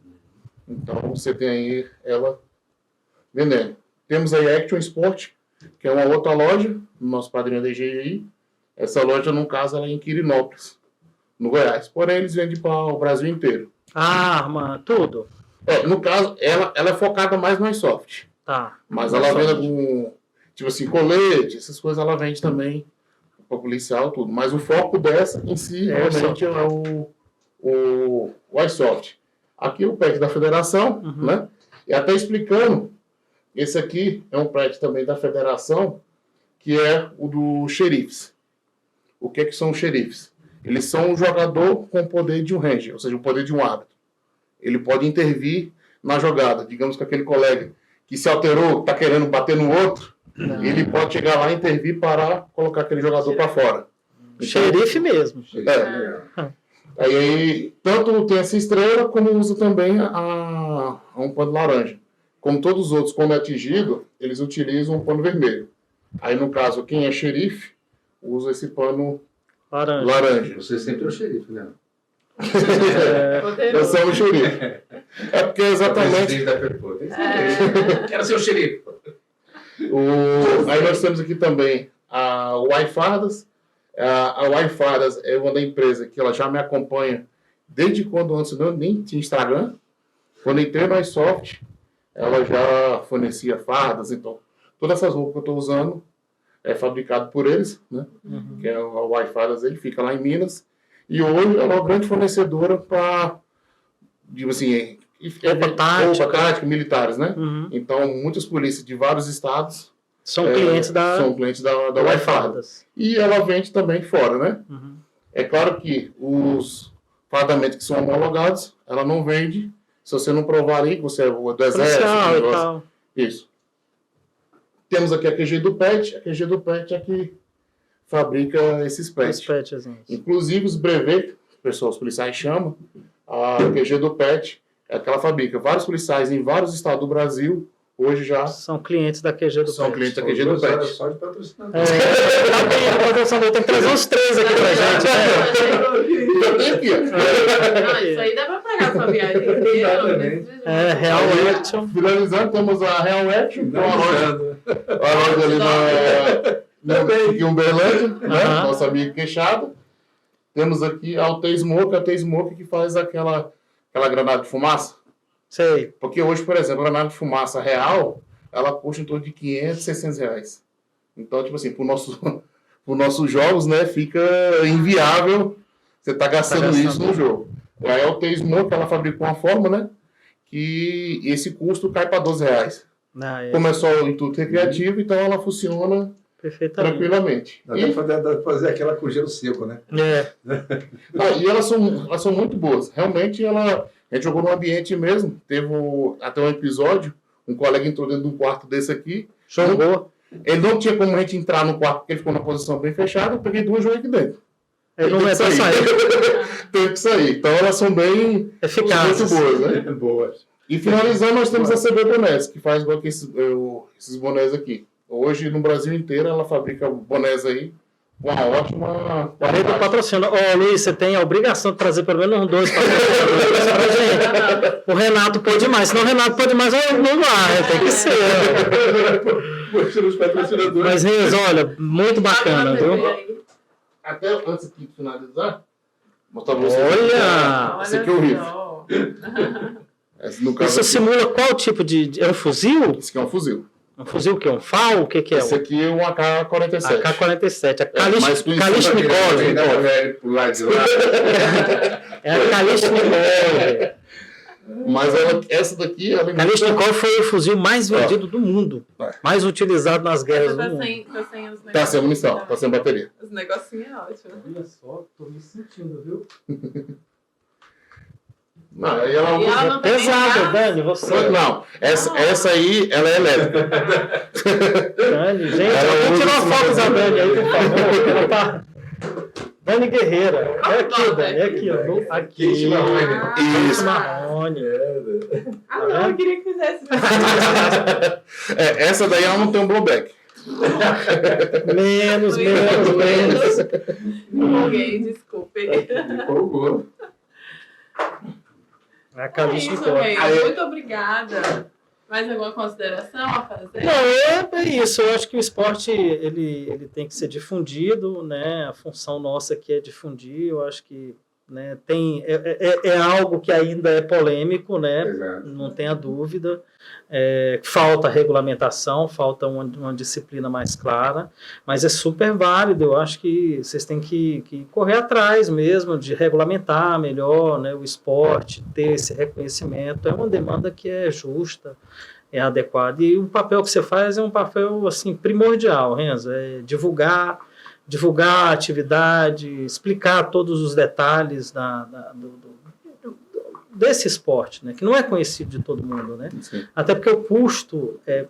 Então você tem aí ela vendendo. Temos aí a Action Sport, que é uma outra loja, do nosso padrinho da DGI. Essa loja, no caso, ela é em Quirinópolis, no Goiás. Porém, eles vendem para o Brasil inteiro. Arma, tudo. No caso, ela é focada mais no airsoft. Tá. Mas ela vende com, tipo assim, colete, essas coisas ela vende também para policial, tudo. Mas o foco dessa em si, realmente, é o airsoft. Aqui o PET da federação, né? E até explicando, esse aqui é um PET também da federação, que é o do xerifes. O que são os xerifes? Eles são um jogador com o poder de um ranger, ou seja, o poder de um árbitro. Ele pode intervir na jogada. Digamos que aquele colega que se alterou, está querendo bater no outro, ele pode chegar lá, intervir, parar, colocar aquele jogador para fora. Então, xerife mesmo. Aí, tanto tem essa estrela, como usa também um pano laranja. Como todos os outros, quando é atingido, eles utilizam um pano vermelho. Aí, no caso, quem é xerife, usa esse pano laranja. Você sempre é o xerife, né? Eu sou o xerife. É porque exatamente... Quero ser o xerife. Aí nós temos aqui também a Wi-Fardas. A Wi-Fardas é uma da empresa que ela já me acompanha desde quando antes eu nem tinha Instagram. Quando entrei no iSoft, ela já fornecia fardas, então todas essas roupas que eu estou usando é fabricado por eles, né? Que é a Wi-Fardas, ele fica lá em Minas. E hoje ela é uma grande fornecedora para, digo assim, roupa tática, militares, né? Então, muitas polícias de vários estados são clientes da Wi-Fardas. E ela vende também fora, né? É claro que os fardamentos que são homologados, ela não vende se você não provar aí que você é do exército. E tal. Isso. Temos aqui a QG do PET. A QG do PET é que fabrica esses pets. Inclusive os brevets, os policiais chamam, a QG do PET é que ela fabrica. Vários policiais em vários estados do Brasil hoje já são clientes da QG do PET. São clientes da QG do PET. Só de patrocinador. Tem que trazer uns 3 aqui pra gente. Já tem aqui, Não, isso aí dá pra pagar essa viagem inteira. Real Action. Finalizando, temos a Real Action, que é uma loja ali em Uberlândia, né? Nosso amigo Queixado. Temos aqui a T-Smoke que faz aquela granada de fumaça. Sei. Porque hoje, por exemplo, a granada de fumaça real, ela custa em torno de 500, 600 reais. Então, tipo assim, pro os nossos jogos, né, fica inviável você estar gastando isso no jogo. A LT Smoke, ela fabrica uma forma, né, que esse custo cai para R$12. Como é só o intuito recreativo, então ela funciona tranquilamente. Dá pra fazer aquela com gelo seco, né? E elas são muito boas. Realmente, a gente jogou no ambiente mesmo. Teve até um episódio, um colega entrou dentro de um quarto desse aqui. Jogou. Ele não tinha como a gente entrar no quarto, porque ele ficou numa posição bem fechada. Eu peguei 2 joguei aqui dentro. Ele não vai sair. Teve que sair. Então, elas são bem eficazes. Muito boas, né? Boas. E finalizando, nós temos a CB Bonés, que faz igual que esses bonés aqui. Hoje, no Brasil inteiro, ela fabrica bonés aí com uma ótima qualidade. Patrocínio. Luiz, você tem a obrigação de trazer pelo menos 2 patrocinadores pra gente. O Renato pode mais. Se não o Renato pode mais, não vai. Tem que ser. Mas, Renzo, olha, muito bacana, viu? Até antes de finalizar, mostrar pra vocês. Olha! Esse aqui é o rifle. Isso simula qual tipo de... É um fuzil? Esse aqui é um fuzil. Um fuzil que é um FAL? O que é? Esse aqui é um AK-47. AK-47. A Kalashnikov. É a Kalashnikov. Mas essa daqui... Kalashnikov foi o fuzil mais vendido do mundo. Mais utilizado nas guerras do mundo. Tá sem munição, tá sem bateria. Os negocinhos é ótimo. Olha só, tô me sentindo, viu? Não, aí ela não pesada, Dani, você. Não, essa aí, ela é elétrica. Dani, gente, vamos tirar uma foto da Dani aí, por favor. Ela tá... Dani Guerreira. É aqui, Dani, é aqui, ó. Aqui. Isso. Marrone. Não, eu queria que fizesse. Essa daí ela não tem um blowback. Menos. Empolguei, desculpe. Empolgou. A Kalashnikov. Muito obrigada. Mais alguma consideração a fazer? Não, é isso. Eu acho que o esporte ele tem que ser difundido, né? A função nossa aqui é difundir. Eu acho que, né, é algo que ainda é polêmico, né? Exato. Não tenha dúvida. Falta regulamentação, falta uma disciplina mais clara, mas é super válido. Eu acho que vocês têm que correr atrás mesmo de regulamentar melhor, né, o esporte, ter esse reconhecimento. É uma demanda que é justa, é adequada, e o papel que você faz é um papel assim, primordial, Renzo, é divulgar a atividade, explicar todos os detalhes desse esporte, né, que não é conhecido de todo mundo, né? Sim. Até porque o custo é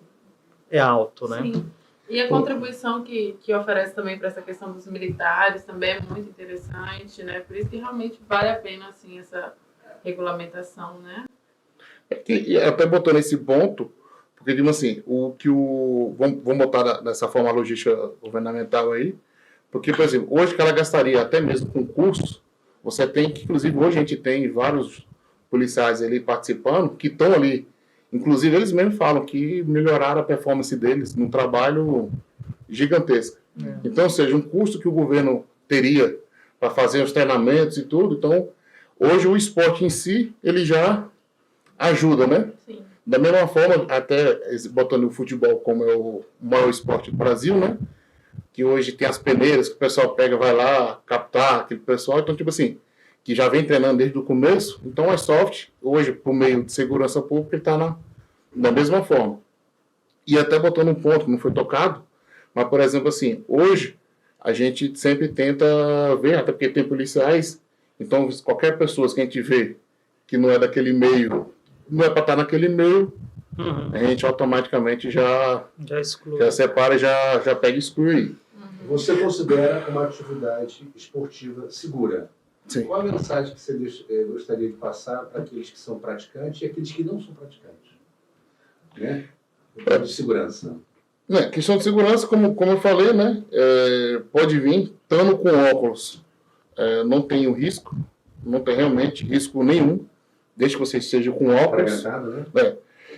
alto, né? Sim. E a contribuição que oferece também para essa questão dos militares também é muito interessante, né? Por isso que realmente vale a pena, assim, essa regulamentação, né? E até botando esse ponto, porque, digamos assim, vamos botar dessa forma a logística governamental aí, porque, por exemplo, hoje que ela gastaria até mesmo com cursos, você tem que, inclusive, hoje a gente tem vários policiais ali participando, que estão ali, inclusive eles mesmos falam que melhoraram a performance deles num trabalho gigantesco. Então, ou seja, um custo que o governo teria para fazer os treinamentos e tudo, então, hoje o esporte em si, ele já ajuda, né? Sim. Da mesma forma, até botando o futebol como é o maior esporte do Brasil, né? Que hoje tem as peneiras que o pessoal pega, vai lá captar aquele pessoal, então, tipo assim, que já vem treinando desde o começo, então a Soft, hoje, por meio de segurança pública, ele está da mesma forma. E até botando um ponto que não foi tocado, mas, por exemplo, assim, hoje, a gente sempre tenta ver, até porque tem policiais, então qualquer pessoa que a gente vê que não é daquele meio, não é para estar naquele meio, a gente automaticamente já exclui. Já separa e já pega e exclui. Você considera uma atividade esportiva segura? Sim. Qual a mensagem que você gostaria de passar para aqueles que são praticantes e aqueles que não são praticantes? Né? De segurança. Questão de segurança, como eu falei, né? Pode vir, estando com óculos, não tem o risco, não tem realmente risco nenhum, desde que você esteja com óculos. Né?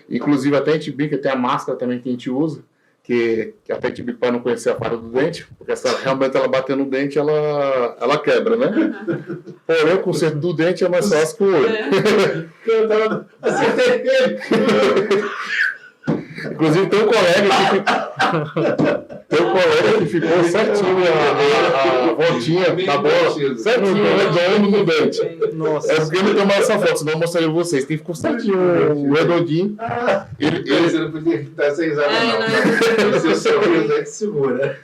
Inclusive, até a gente brinca, tem a máscara também que a gente usa, que até a gente brinca para não conhecer a falha do dente, porque se realmente ela bater no dente, ela quebra, né? Porém, o conserto do dente é mais fácil que o olho. Inclusive, tem um Tem um colega que ficou certinho a voltinha da bola, certinho, redondo no dente. Nossa. É porque ele tomou essa foto, senão eu mostraria pra vocês. Tem que ficou certinho, o redondinho. Você não podia estar sem risada, não. O seu sorriso é que segura.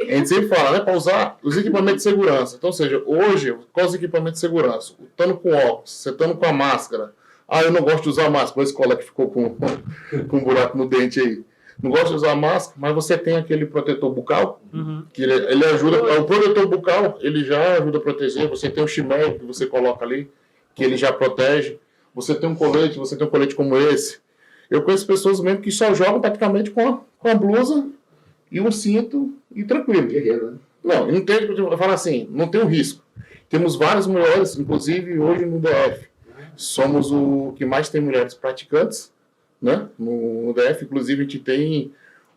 A gente sempre fala, né, para usar os equipamentos de segurança. Então, ou seja, hoje, quais os equipamentos de segurança? Estando com óculos, você estando com a máscara. Ah, eu não gosto de usar máscara. Esse colega que ficou com um buraco no dente aí. Não gosta de usar máscara, mas você tem aquele protetor bucal, que ele ajuda. O protetor bucal, ele já ajuda a proteger. Você tem o chimé que você coloca ali, que ele já protege. Você tem um colete como esse. Eu conheço pessoas mesmo que só jogam praticamente com a blusa e um cinto e tranquilo. Guerreiro, né? Não, não tem, eu falo assim, não tem um risco. Temos várias mulheres, inclusive hoje no DF. Somos o que mais tem mulheres praticantes, né? No DF, inclusive a gente tem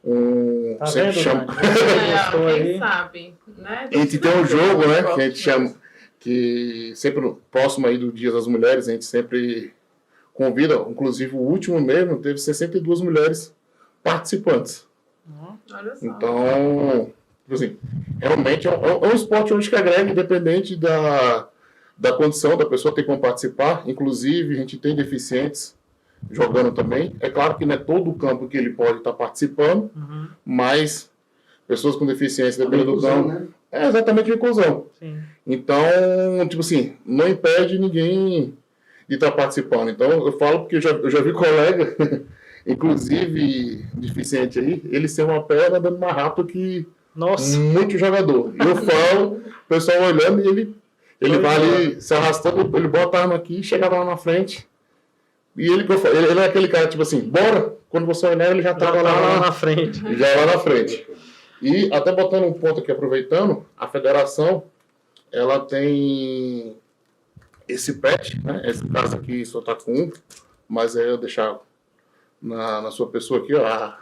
um... Tá vendo, chama... Quem sabe, né? A gente tem um jogo, né? Que a gente chama, que sempre próximo aí do Dia das Mulheres, a gente sempre convida, inclusive o último mesmo, teve 62 mulheres participantes. Olha só. Então, assim, realmente é um esporte hoje que agrega, independente da condição da pessoa ter como participar. Inclusive, a gente tem deficientes jogando também. É claro que não é todo o campo que ele pode estar participando, mas pessoas com deficiência, dependendo do campo, né? é exatamente a inclusão. Sim. Então, tipo assim, não impede ninguém de estar participando. Então, eu falo porque eu já vi colega, inclusive deficiente aí, ele sem uma perna andando mais rápido que muito jogador. E eu falo, o pessoal olhando e ele vai ali se arrastando, ele bota a arma aqui, chega lá na frente. E ele é aquele cara, tipo assim, bora! Quando você olhar, ele já estava lá na frente. Já lá na frente. E até botando um ponto aqui, aproveitando, a federação, ela tem esse pet, né? Esse caso aqui só está com um, mas aí eu deixar na sua pessoa aqui, ó,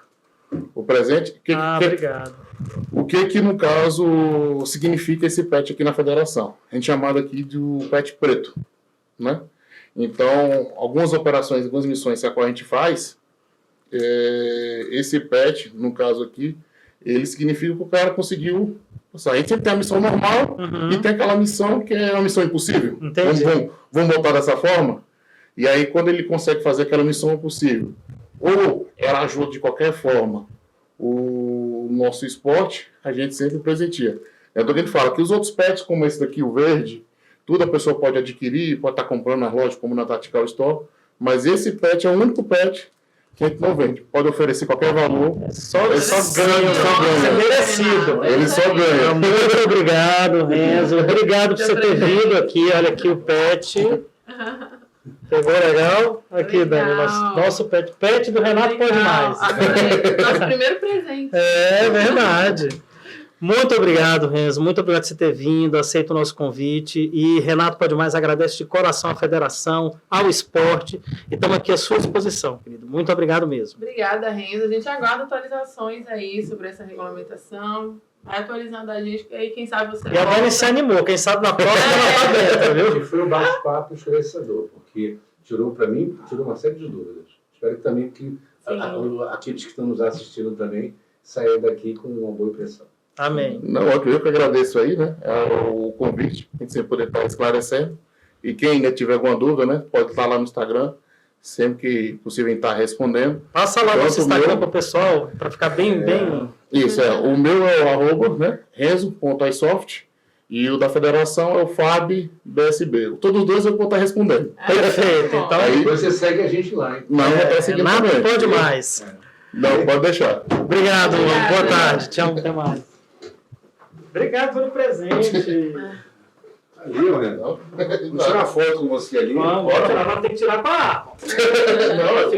o presente. Obrigado. O que no caso significa esse pet aqui na federação? A gente chamado aqui do pet preto, né? Então, algumas operações, algumas missões que a gente faz, esse pet, no caso aqui, ele significa que o cara conseguiu. A gente sempre tem a missão normal e tem aquela missão que é uma missão impossível. Vamos botar dessa forma? E aí, quando ele consegue fazer aquela missão impossível, ou ela ajuda de qualquer forma o nosso esporte, a gente sempre presentia. É do que a gente fala que os outros pets, como esse daqui, o verde, tudo a pessoa pode adquirir, pode estar comprando na loja, como na Tactical Store, mas esse pet é o único pet que a gente não vende. Pode oferecer qualquer valor, ele só ganha. É merecido. Ele só ganha. Muito obrigado, Renzo. Obrigado por você ter vindo aqui. Olha aqui o pet. Pegou legal? Aqui, Dani, nosso pet. Pet do Renato Pode Mais. Nosso primeiro presente. É verdade. Muito obrigado, Renzo. Muito obrigado por você ter vindo. Aceita o nosso convite. E Renato Pode Mais agradece de coração à federação, ao esporte. E estamos aqui à sua disposição, querido. Muito obrigado mesmo. Obrigada, Renzo. A gente aguarda atualizações aí sobre essa regulamentação. Vai atualizando a gente, que aí quem sabe você... E a Dani se animou. Quem sabe na próxima ela está dentro, viu? E foi um bate-papo esclarecedor, porque tirou uma série de dúvidas. Espero que também aqueles que estão nos assistindo também saiam daqui com uma boa impressão. Amém. Não, eu que agradeço aí, né, o convite, a gente sempre poder estar esclarecendo. E quem ainda tiver alguma dúvida, né, pode estar lá no Instagram, sempre que possível estar respondendo. Passa lá no nosso Instagram para o pessoal, para ficar bem... Isso, o meu é o @ né, renzo.isoft, e o da federação é o FabBSB. Todos os dois eu vou estar respondendo. Perfeito. Então, aí você segue a gente lá, hein? Não, Renato Pode Mais. Não, pode deixar. Obrigado, boa tarde. Tchau, até mais. Obrigado pelo presente. Ali, Renato. Vou tirar uma foto com você ali. Vamos, tem que tirar para... Não,